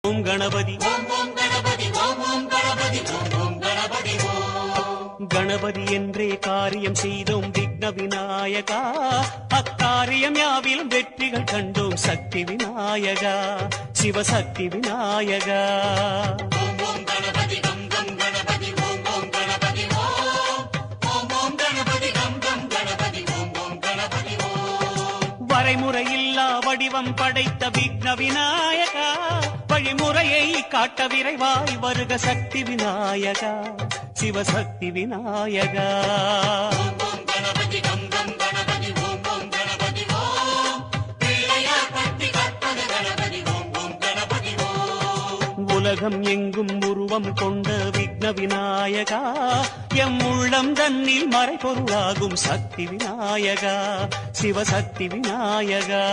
ஓம் கணபதி கணபதி என்றே காரியம் செய்தோம் விக்ன விநாயகா. அக்காரியம் யாவிலும் வெற்றிகள் கண்டோம் சக்தி விநாயகா, சிவசக்தி விநாயகா. வரைமுறையில்லா வடிவம் படைத்த விக்ன விநாயகா, வழிமுறையை காட்ட விரைவாய் வருக சக்தி விநாயகா, சிவசக்தி விநாயகா. உலகம் எங்கும் உருவம் கொண்ட விக்ன விநாயகா, எம் உள்ளம் தன்னில் மறைபொருளாகும் சக்தி விநாயகா, சிவசக்தி விநாயகா.